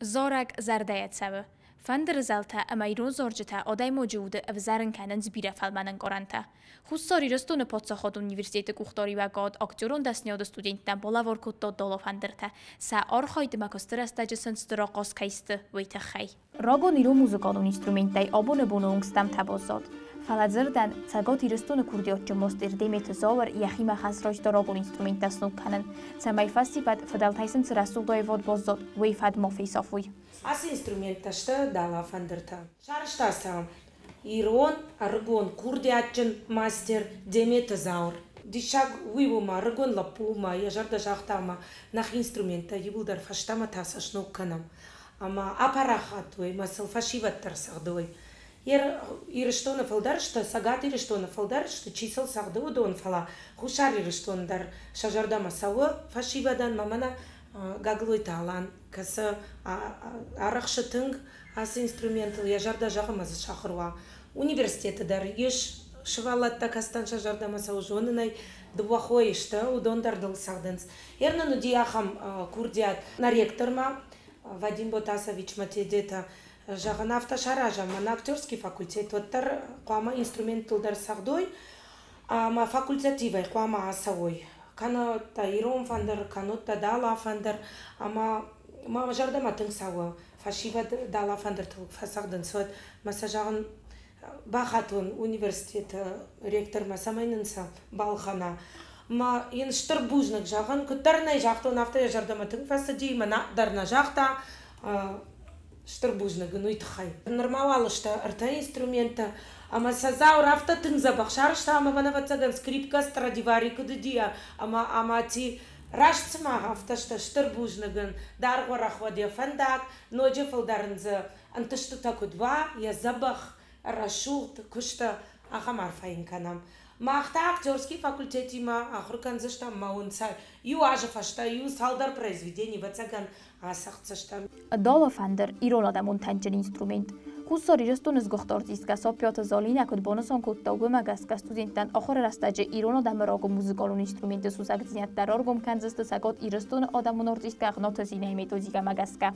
زارك زرديت سوا فندر زلتا اما ایرون زورجتا آدای موجود او زرن کنن زبیره فلمنن قرانتا. خوستاری رستون پادسا خود اونیورسیت کوختاری و گاد اکتورون دستنیاد استودنتن بالا ورکوت دالا فندرتا سا آرخاید مکستر استاجسن ستراقاس کیست ویت خی. راگو نیرو موزیکالون اینسترومنتای آبون بونونگستم تبازاد. فلزردن سگات ایرستون کردیات جماستر دیمت زاور یخیم خسراش دراغون اینسترومنت دستنوب کنن. سمای فستی بد فدال تایسن سرسول دایواد بازداد ویفاد مافی صافوی. As instrumentashta dala fandirta. Sharishtasam Iron, Argon, Kurdiachin, Master, Demetazaur. Dishag Wivuma, Argon Lapuma, Yajarda Jachtama, nach Instrumenta, Yibudar Fashtama Tasa Snokanam. Ama Aparahatwe, Masel Fashivatar Sardoi. Iristone Feldarsta, Sagat Iristone Feldarsta, Chisel Sardo Don Fala, Hushar Iristondar, Shajardama Sawa, Fashivadan Mamana. Гаглой талан, каса арахшатынг ас инструментал яжарда жағыма шахруа. Университеті дар еш шывалатта кастан шажарда масаужонынай дуахойышты удондар дыл сагдынс. Ернану диахам курдиат на ректорма Вадим Ботасович Матедета жағын автошаража на актерский факультет оттар қуама инструментал дар сагдой, ама факультативай қуама асауой. Кано та Ирон фандер, кано та дала фандер, ама жарда матың сауы, фашива дала фандер тылық фасағдың сот, маса жағын бақатун университет ректор масамайнынса балхана. Ма ен штыр бужнық жағын, күттарнай жақты он авто жарда матың фаса дейма дарна жақта штыр бужнығын уйтықай. Нормавалы шта арта инструмента, ама сазаур авто тың забақшарышта, ама ванавацаган скрипка страдивари кудыдия, ама ти рашцма авто шта штыр бужнығын, дарғарах вадия фандак, ноджи фалдарынзы антыштыта кудва, я забах рашулт кушта ахамар фаинканам. Махта актерский факультет има ахруканзышта маунца, ю ажафашта, ю салдар произведений вацаган асахцашта. Дала фандер ирола монтанчен инструмент. Хусори рестуныз гохтортиска сопиот залина код бонусон кутта угмагаска студенттан ахор растаже ирола дамраго музыкалун инструменты сусагзият дароргом канзаста сагот ирестун адамун ортиска гнотозина методика магаска.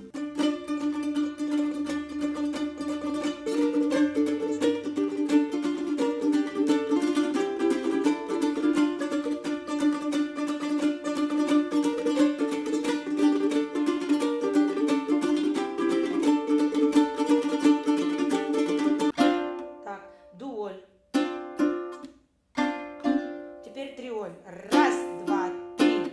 Теперь триоль. Раз, два, три.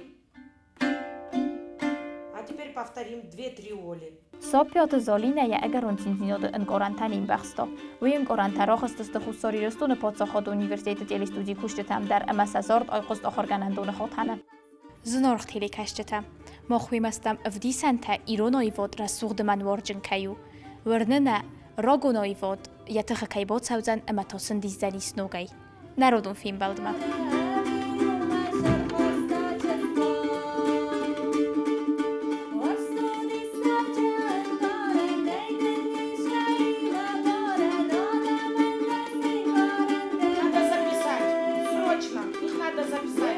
А теперь повторим две триоли. Сопиот залина я اگرون تینتینود انقرانتانیم بخستا و این قرانترا خستست خوستاری رستون پادساخاد اونیورسیت تیل استودی کشتتم در امسازارد آیقست آخرگانندون خودتانه. زنارخ تیلی کشتتم. ما خویم استم افدی سنتا ایرونای واد رسوغد من وارجن کیو. ورننه راگونای واد یتخ کیبات سوزن اما تاسن دیزدنی سنوگی. نرودون فیلم بلدمه. Надо записать.